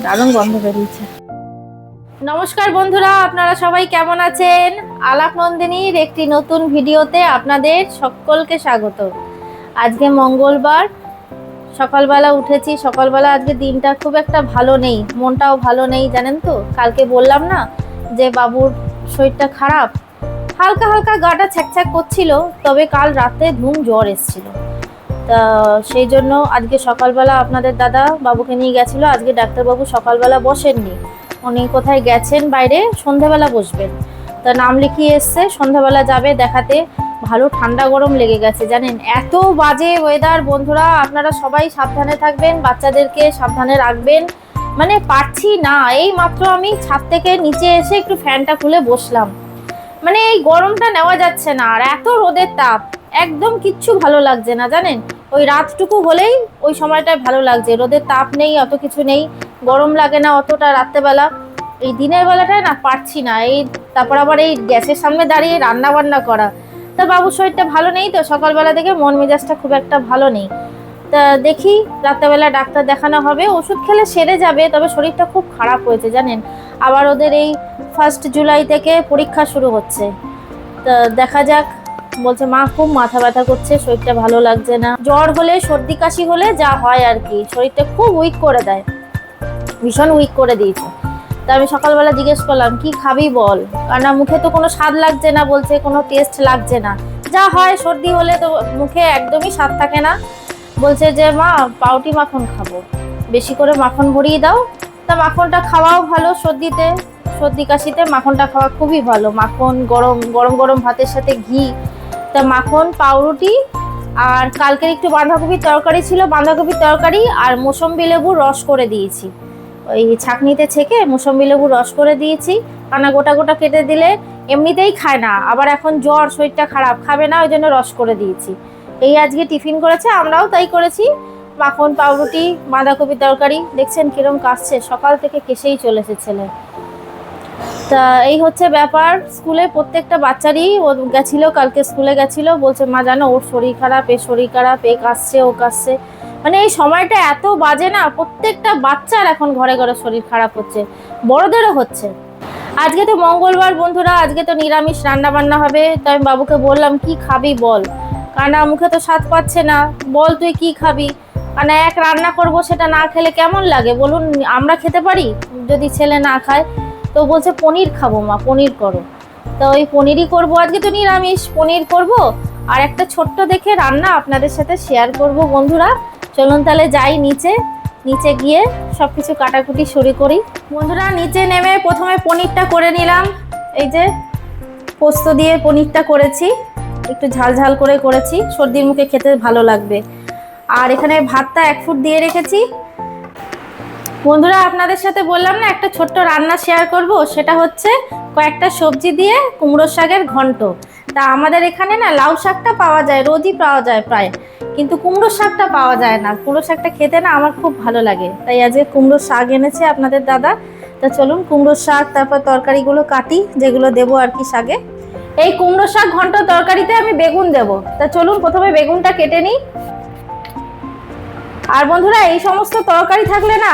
দারুণ গন্ধ বেরিয়েছে। নমস্কার বন্ধুরা, আপনারা সবাই কেমন আছেন? আলাপ নন্দিনীর একটি নতুন ভিডিওতে আপনাদের সকলকে স্বাগত। আজকে মঙ্গলবার, সকালবেলা উঠেছি। সকালবেলা আজকে দিনটা খুব একটা ভালো নেই, মনটাও ভালো নেই, জানেন তো। কালকে বললাম না যে বাবুর শরীরটা খারাপ, হালকা হালকা গাটা ছ্যাকছ্যাক করছিল, তবে কাল রাতে ধুম জ্বর এসেছিল। তা সেই জন্য আজকে সকালবেলা আপনাদের দাদা বাবুকে নিয়ে গেছিলো। আজকে ডাক্তারবাবু সকালবেলা বসেননি, উনি কোথায় গেছেন বাইরে, সন্ধ্যাবেলা বসবেন। তা নাম লিখিয়ে এসছে, সন্ধ্যাবেলা যাবে দেখাতে। ভালো ঠান্ডা গরম লেগে গেছে জানেন, এত বাজে ওয়েদার। বন্ধুরা আপনারা সবাই সাবধানে থাকবেন, বাচ্চাদেরকে সাবধানে রাখবেন। মানে পারছি না, এই মাত্র আমি ছাদ থেকে নিচে এসে একটু ফ্যানটা খুলে বসলাম। মানে এই গরমটা নেওয়া যাচ্ছে না, আর এত রোদের তাপ, একদম কিচ্ছু ভালো লাগছে না জানেন। ওই রাতটুকু হলেই ওই সময়টায় ভালো লাগছে, রোদের তাপ নেই, অত কিছু নেই, গরম লাগে না অতটা রাত্রেবেলা। এই দিনের বেলাটায় না পারছি না। এই তারপর আবার এই গ্যাসের সামনে দাঁড়িয়ে রান্না বান্না করা। তা বাবুর শরীরটা ভালো নেই তো, সকালবেলা থেকে মন মেজাজটা খুব একটা ভালো নেই। তা দেখি রাত্রেবেলা ডাক্তার দেখানো হবে, ওষুধ খেলে সেরে যাবে। তবে শরীরটা খুব খারাপ হয়েছে জানেন। আবার ওদের এই 1 জুলাই থেকে পরীক্ষা শুরু হচ্ছে, তা দেখা যাক। বলছে মা খুব মাথা ব্যথা করছে, শরীরটা ভালো লাগছে না। জ্বর হলে, সর্দি কাশি হলে যা হয় আর কি, শরীরটা খুব উইক করে দেয়, ভীষণ উইক করে দিয়েছে। তা আমি সকালবেলা জিজ্ঞেস করলাম কি খাবি বল, কারণ মুখে তো কোনো স্বাদ লাগছে না, বলছে কোনো টেস্ট লাগছে না। যা হয় সর্দি হলে তো মুখে একদমই স্বাদ থাকে না। বলছে যে মা পাউটি মাখন খাবো, বেশি করে মাখন ভরিয়ে দাও। তা মাখনটা খাওয়াও ভালো, সর্দি কাশিতে মাখনটা খাওয়া খুবই ভালো। মাখন গরম গরম গরম ভাতের সাথে ঘি। তা মাখন, পাউরুটি, আর কালকের একটু বাঁধাকপির তরকারি ছিল, বাঁধাকপির তরকারি আর মৌসম্বি লেবুর রস করে দিয়েছি। ওই ছাঁকনিতে ছেঁকে মৌসম্বি লেবুর রস করে দিয়েছি, কানা গোটা গোটা কেটে দিলে এমনিতেই খায় না, আবার এখন জ্বর, শরীরটা খারাপ, খাবে না, ওই জন্য রস করে দিয়েছি। এই আজকে টিফিন করেছে, আমরাও তাই করেছি। মাখন, পাউরুটি, বাঁধাকপির তরকারি। দেখছেন কিরম কাশছে, সকাল থেকে কেসেই চলেছে ছেলে। তা এই হচ্ছে ব্যাপার। স্কুলে প্রত্যেকটা বাচ্চারই, ও গেছিল কালকে, স্কুলে গেছিল, বলছে মা জানো ওর শরীর খারাপ, এ শরীর খারাপ, এ কাশছে, ও কাশছে। মানে এই সময়টা এত বাজে না, প্রত্যেকটা বাচ্চার এখন ঘরে ঘরে শরীর খারাপ হচ্ছে, বড়দেরও হচ্ছে। আজকে তো মঙ্গলবার বন্ধুরা, আজকে তো নিরামিষ রান্না বান্না হবে। তাই আমি বাবুকে বললাম কি খাবি বল, কারণ মুখে তো স্বাদ পাচ্ছে না, বল তুই কি খাবি। কারণ এক রান্না করব, সেটা না খেলে কেমন লাগে বলুন, আমরা খেতে পারি যদি ছেলে না খায়। তো বলছে পনির খাবো মা, পনির করো। তো ওই পনিরই করবো, আজকে তো নিরামিষ, পনির করব। আর একটা ছোট্ট দেখে রান্না আপনাদের সাথে শেয়ার করব বন্ধুরা। চলুন তাহলে যাই নিচে গিয়ে সব কিছু কাটাকুটি শুরু করি। বন্ধুরা নিচে নেমে প্রথমে পনিরটা করে নিলাম। এই যে পোস্ত দিয়ে পনিরটা করেছি, একটু ঝাল ঝাল করে করেছি, সর্দির মুখে খেতে ভালো লাগবে। আর এখানে ভাতটা 1 ফুট দিয়ে রেখেছি। বন্ধুরা আপনাদের সাথে বললাম না একটা ছোট্ট রান্না শেয়ার করব, সেটা হচ্ছে কয়েকটা সবজি দিয়ে কুমড়ো শাকের ঘন্ট। তা আমাদের এখানে না লাউ শাকটা পাওয়া যায়, রোজই পাওয়া যায় প্রায়, কিন্তু কুমড়ো শাকটা পাওয়া যায় না। কুমড়ো শাকটা খেতে না আমার খুব ভালো লাগে, তাই আজকে কুমড়ো শাক এনেছে আপনাদের দাদা। তা চলুন কুমড়ো শাক, তারপর তরকারিগুলো কাটি, যেগুলো দেবো আর কি শাকে। এই কুমড়ো শাক ঘন্ট তরকারিতে আমি বেগুন দেবো। তা চলুন প্রথমে বেগুনটা কেটে নিই। আর বন্ধুরা এই সমস্ত তরকারি থাকলে না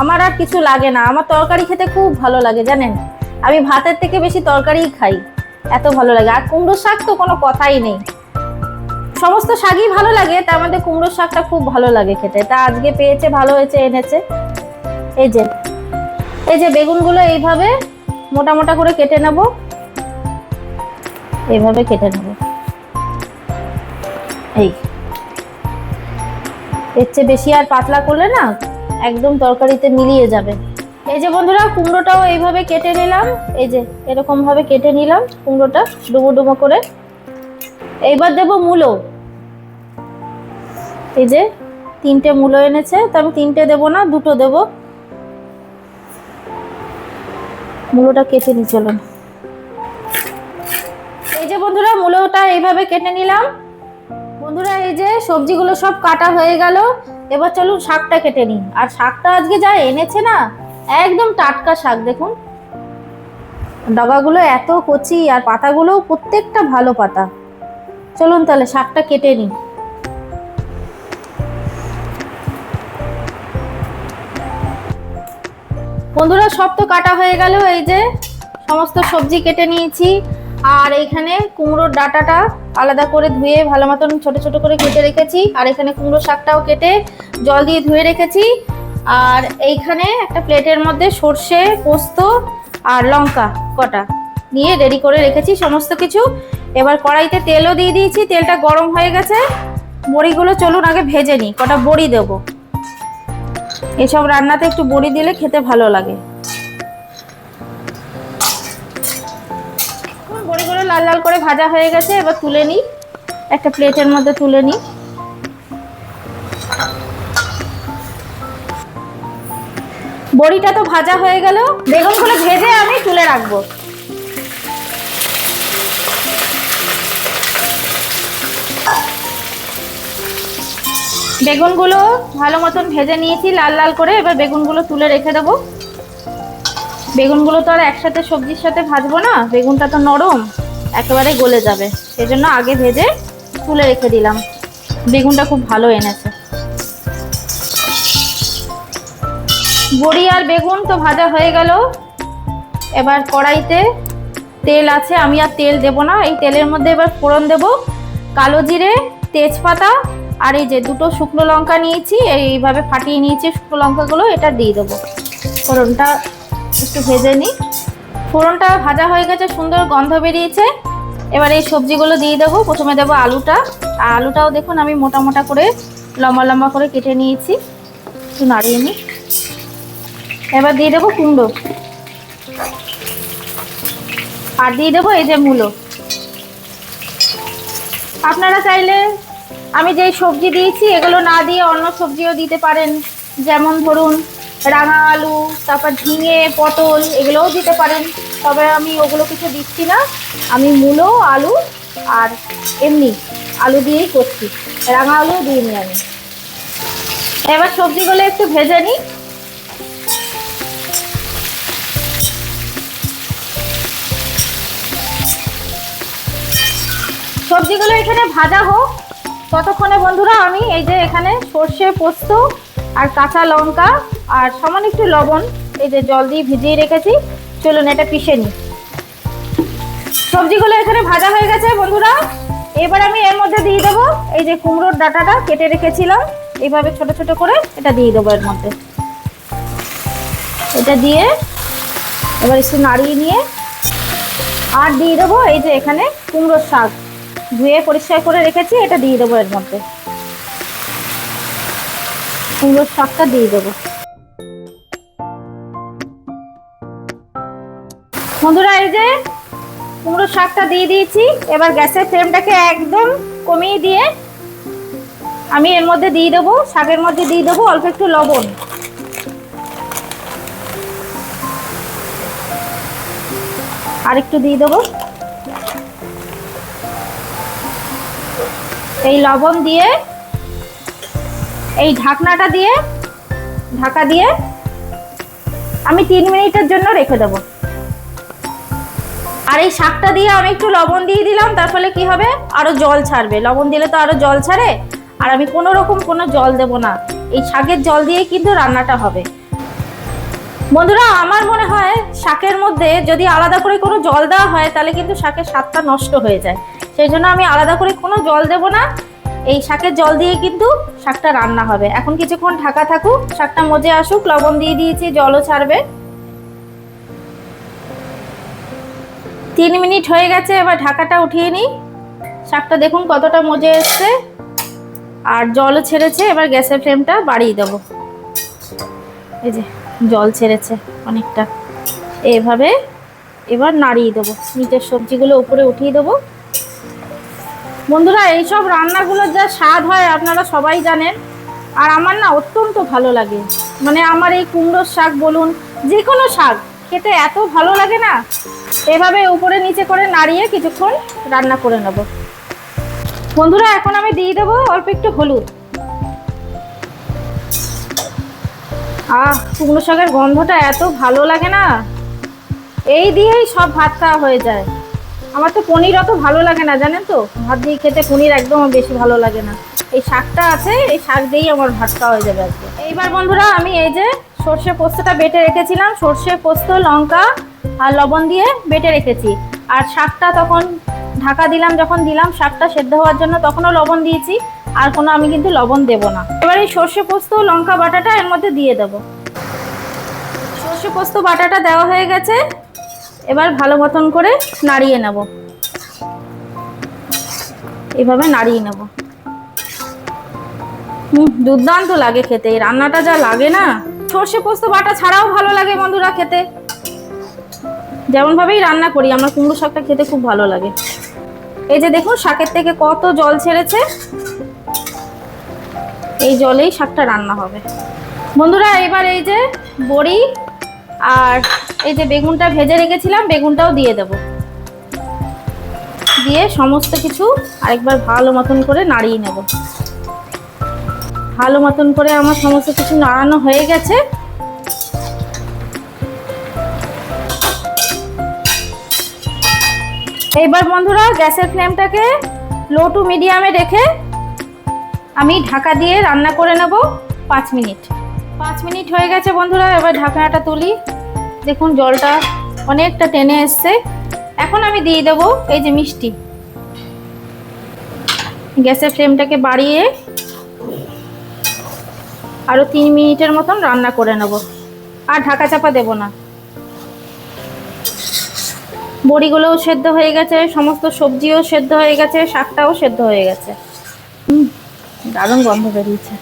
আমার আর কিছু লাগে না, আমার তরকারি খেতে খুব ভালো লাগে জানেন। আমি ভাতের থেকে বেশি তরকারিই খাই, এত ভালো লাগে। আর কুমড়ো শাক তো কোনো কথাই নেই, সমস্ত শাকই ভালো লাগে, তার মধ্যে কুমড়ো শাকটা খুব ভালো লাগে খেতে। তা আজকে পেয়েছে, ভালো হয়েছে, এনেছে। এই যে বেগুনগুলো এইভাবে মোটা মোটা করে কেটে নেব, এইভাবে কেটে নেব। এর চেয়ে বেশি আর পাতলা করলে না একদম তরকারিতে মিলিয়ে যাবে। এই যে বন্ধুরা কুমড়োটাও এইভাবে কেটে নিলাম, এই যে এরকম ভাবে কেটে নিলাম কুমড়োটা ডুবো ডুবো করে। এইবার দেব মূলো। এই যে 3টে মূলো এনেছে, তো আমি 3টে দেবো না, 2টো দেবো। মূলোটা কেটে নি চলুন। এই যে বন্ধুরা মূলোটা এইভাবে কেটে নিলাম। বন্ধুরা এই যে সবজিগুলো সব কাটা হয়ে গেল, এবার চলুন শাকটা কেটে নিই। আর শাকটা আজকে যা এনেছে না, একদম টাটকা শাক, দেখুন ডগাগুলো এত কচি, আর পাতাগুলোও প্রত্যেকটা ভালো পাতা। চলুন তাহলে শাকটা কেটে নিই। বন্ধুরা সব তো কাটা হয়ে গেল, এই যে সমস্ত সবজি কেটে নিয়েছি। আর এইখানে কুমড়োর ডাঁটাটা আলাদা করে ধুয়ে ভালো মতন ছোট ছোট করে কেটে রেখেছি। আর এখানে কুমড়ো শাকটাও কেটে জল দিয়ে ধুয়ে রেখেছি। আর এইখানে একটা প্লেটের মধ্যে সর্ষে, পোস্ত আর লঙ্কা কটা নিয়ে রেডি করে রেখেছি সমস্ত কিছু। এবার কড়াইতে তেলও দিয়ে দিয়েছি, তেলটা গরম হয়ে গেছে। বড়িগুলো চলুন আগে ভেজে নিই, কটা বড়ি দেবো। এসব রান্নাতে একটু বড়ি দিলে খেতে ভালো লাগে। বড়িগুলো লাল লাল করে ভাজা হয়ে গেছে, এবার তুলে নিই, একটা প্লেটের মধ্যে তুলে নিই। বড়িটা তো ভাজা হয়ে গেল, বেগুনগুলো ভেজে আমি তুলে রাখবো। বেগুনগুলো ভালো মতন ভেজে নিয়েছি লাল লাল করে, এবার বেগুনগুলো তুলে রেখে দেবো। বেগুনগুলো তো আর একসাথে সবজির সাথে ভাজবো না, বেগুনটা তো নরম, একেবারে গলে যাবে, সেজন্য আগে ভেজে তুলে রেখে দিলাম। বেগুনটা খুব ভালো এনেছে। বড়ি আর বেগুন তো ভাজা হয়ে গেল। এবার কড়াইতে তেল আছে, আমি আর তেল দেব না। এই তেলের মধ্যে এবার ফোড়ন দেব, কালো জিরে, তেজপাতা আর এই যে দুটো শুকনো লঙ্কা নিয়েছি, এইভাবে ফাটিয়ে নিয়েছি শুকনো লঙ্কাগুলো, এটা দিয়ে দেবো। ফোড়নটা একটু ভেজে নিই। ফোড়নটা ভাজা হয়ে গেছে, সুন্দর গন্ধ বেরিয়েছে। এবার এই সবজিগুলো দিয়ে দেবো। প্রথমে দেবো আলুটা, আর আলুটাও দেখুন আমি মোটা মোটা করে লম্বা লম্বা করে কেটে নিয়েছি, একটু নাড়িয়ে নিই। এবার দিয়ে দেবো কুমড়ো, আর দিয়ে দেবো এই যে মূলো। আপনারা চাইলে আমি যেই সবজি দিয়েছি এগুলো না দিয়ে অন্য সবজিও দিতে পারেন, যেমন ধরুন রাঙা আলু, তারপর ঝিঙে, পটল এগুলোও দিতে পারেন। তবে আমি ওগুলো কিছু দিচ্ছি না, আমি মূলো, আলু আর এমনি আলু দিয়েই করছি, রাঙা আলুও দিইনি আমি। এবার সবজিগুলো একটু ভেজে নিই। সবজিগুলো এখানে ভাজা হোক, ততক্ষণে বন্ধুরা আমি এই যে এখানে সর্ষে, পোস্ত আর কাঁচা লঙ্কা আর সামান্য একটু লবণ এই যে জল দিয়ে ভিজিয়ে রেখেছি, চলুন এটা পিষে নিই। সবজিগুলো এখানে ভাজা হয়ে গেছে বন্ধুরা। এবার আমি এর মধ্যে দিয়ে দেবো এই যে কুমড়োর ডাঁটাটা কেটে রেখেছিলাম, এইভাবে ছোট ছোট করে এটা দিয়ে দেবো এর মধ্যে। এটা দিয়ে এবার একটু নাড়িয়ে নিয়ে আর দিয়ে দেবো এই যে এখানে কুমড়োর শাক ধুয়ে পরিষ্কার করে রেখেছি, এটা দিয়ে দেবো এর মধ্যে। কুমড়োর শাকটা দিয়ে দেবো। বন্ধুরা এই যে কুমড়োর শাকটা দিয়ে দিয়েছি। এবার গ্যাসের ফ্লেমটাকে একদম কমিয়ে দিয়ে আমি এর মধ্যে দিয়ে দেবো, শাকের মধ্যে দিয়ে দেবো অল্প একটু লবণ। আর একটু দিয়ে দেবো। এই লবণ দিয়ে এই ঢাকনাটা দিয়ে ঢাকা দিয়ে আমি 3 মিনিটের জন্য রেখে দেবো। আর এই শাকটা দিয়ে আমি একটু লবণ দিয়ে দিলাম, তার ফলে কি হবে, আরো জল ছাড়বে। লবণ দিলে তো আরো জল ছাড়ে। আর আমি কোনো রকম কোনো জল দেব না, এই শাকের জল দিয়ে কিন্তু রান্নাটা হবে। বন্ধুরা আমার মনে হয় শাকের মধ্যে যদি আলাদা করে কোনো জল দেওয়া হয় তাহলে কিন্তু শাকের স্বাদটা নষ্ট হয়ে যায়, সেই জন্য আমি আলাদা করে কোনো জল দেব না। এই শাকের জল দিয়ে কিন্তু শাকটা রান্না হবে। এখন কিছুক্ষণ ঢাকা থাকুক, শাকটা মজে আসুক। লবণ দিয়ে দিয়েছি, জলও ছাড়বে। 3 মিনিট হয়ে গেছে, এবার ঢাকাটা উঠিয়ে নিই। শাকটা দেখুন কতটা মজে এসছে আর জলও ছেড়েছে। এবার গ্যাসের ফ্লেমটা বাড়িয়ে দেবো। এই যে জল ছেড়েছে অনেকটা, এইভাবে এবার নাড়িয়ে দেবো। নিচের সবজিগুলো উপরে উঠিয়ে দেবো। বন্ধুরা এইসব রান্নাগুলোর যা স্বাদ হয় আপনারা সবাই জানেন, আর আমার না অত্যন্ত ভালো লাগে। মানে আমার এই কুমড়োর শাক বলুন, যে কোনো শাক খেতে এত ভালো লাগে না। এভাবে উপরে নিচে করে নাড়িয়ে কিছুক্ষণ রান্না করে নেব। বন্ধুরা এখন আমি দিয়ে দেবো অল্প একটু হলুদ। কুমড়ো শাকের গন্ধটা এত ভালো লাগে না, এই দিয়েই সব ভাত খাওয়া হয়ে যায়। আমার তো পনির অত ভালো লাগে না জানেন তো, ভাত দিয়ে খেতে পনির একদম বেশি ভালো লাগে না। এই শাকটা আছে, এই শাক দিয়েই আমার ভাত খাওয়া হয়ে যাবে আজকে। এইবার বন্ধুরা আমি এই যে সর্ষে পোস্তটা বেটে রেখেছিলাম, সর্ষে পোস্ত লঙ্কা আর লবণ দিয়ে বেটে রেখেছি। আর শাকটা তখন ঢাকা দিলাম, যখন দিলাম শাকটা সেদ্ধ হওয়ার জন্য তখনও লবণ দিয়েছি, আর কোনো আমি কিন্তু লবণ দেব না। এবার এই সর্ষে পোস্ত লঙ্কা বাটাটা এর মধ্যে দিয়ে দেবো। সর্ষে পোস্ত বাটাটা দেওয়া হয়ে গেছে, এবার ভালো মতন করে নাড়িয়ে নেব, এইভাবে নাড়িয়ে নেব। দুর্দান্ত লাগে খেতে, এই রান্নাটা যা লাগে না। সর্ষে পোস্ত বাটা ছাড়াও ভালো লাগে বন্ধুরা খেতে, যেমন ভাবেই রান্না করি আমার কুমড়ো শাকটা খেতে খুব ভালো লাগে। এই যে দেখুন শাকের থেকে কত জল ছেড়েছে, এই জলেই শাকটা রান্না হবে বন্ধুরা। এবার এই যে বড়ি আর এই যে বেগুনটা ভেজে রেখেছিলাম, বেগুনটাও দিয়ে দেব। দিয়ে সমস্ত কিছু আরেকবার ভালো মতন করে নাড়িয়ে নেব। ভালো মতন করে আমার সমস্ত কিছু নাড়ানো হয়ে গেছে। এইবার বন্ধুরা গ্যাসের ফ্লেমটাকে লো টু মিডিয়ামে রেখে আমি ঢাকা দিয়ে রান্না করে নেব 5 মিনিট। 5 মিনিট হয়ে গেছে বন্ধুরা, এবার ঢাকনাটা তুলি। দেখুন জলটা অনেকটা টেনে এসছে। এখন আমি দিয়ে দেব এই যে মিষ্টি। গ্যাসের ফ্লেমটাকে বাড়িয়ে আরো 3 মিনিটের মতন রান্না করে নেব, আর ঢাকা চাপা দেব না। বড়িগুলোও সেদ্ধ হয়ে গেছে, সমস্ত সবজিও সেদ্ধ হয়ে গেছে, শাকটাও সেদ্ধ হয়ে গেছে। দারুণ গন্ধ বেরিয়েছে।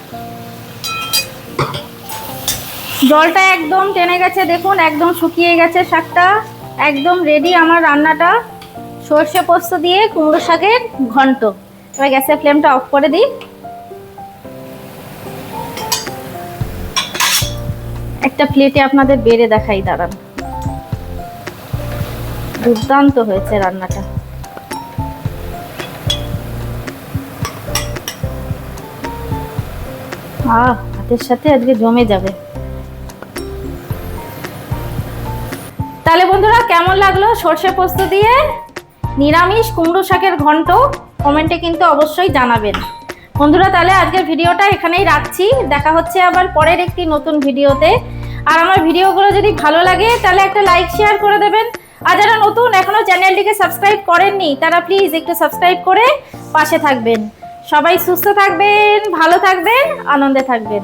জলটা একদম টেনে গেছে, দেখুন একদম শুকিয়ে গেছে শাকটা, একদম রেডি আমার রান্নাটা। সর্ষে পোস্ত দিয়ে কুমড়ো শাকের ঘন্ট। এবার গ্যাসের ফ্লেমটা অফ করে দিই। একটা প্লেটে আপনাদের বেড়ে দেখাই, দাঁড়ান। দুর্দান্ত হয়েছে রান্নাটা। ভাতের সাথে আজকে জমে যাবে। তাহলে বন্ধুরা কেমন লাগলো সর্ষে পোস্ত দিয়ে নিরামিষ কুমড়ো শাকের ঘন্ট, কমেন্টে কিন্তু অবশ্যই জানাবেন বন্ধুরা। তাহলে আজকের ভিডিওটা এখানেই রাখছি, দেখা হচ্ছে আবার পরের একটি নতুন ভিডিওতে। আর আমার ভিডিওগুলো যদি ভালো লাগে তাহলে একটা লাইক শেয়ার করে দেবেন। আর যারা নতুন এখনো চ্যানেলটিকে সাবস্ক্রাইব করেননি তারা প্লিজ একটু সাবস্ক্রাইব করে পাশে থাকবেন। সবাই সুস্থ থাকবেন, ভালো থাকবেন, আনন্দে থাকবেন।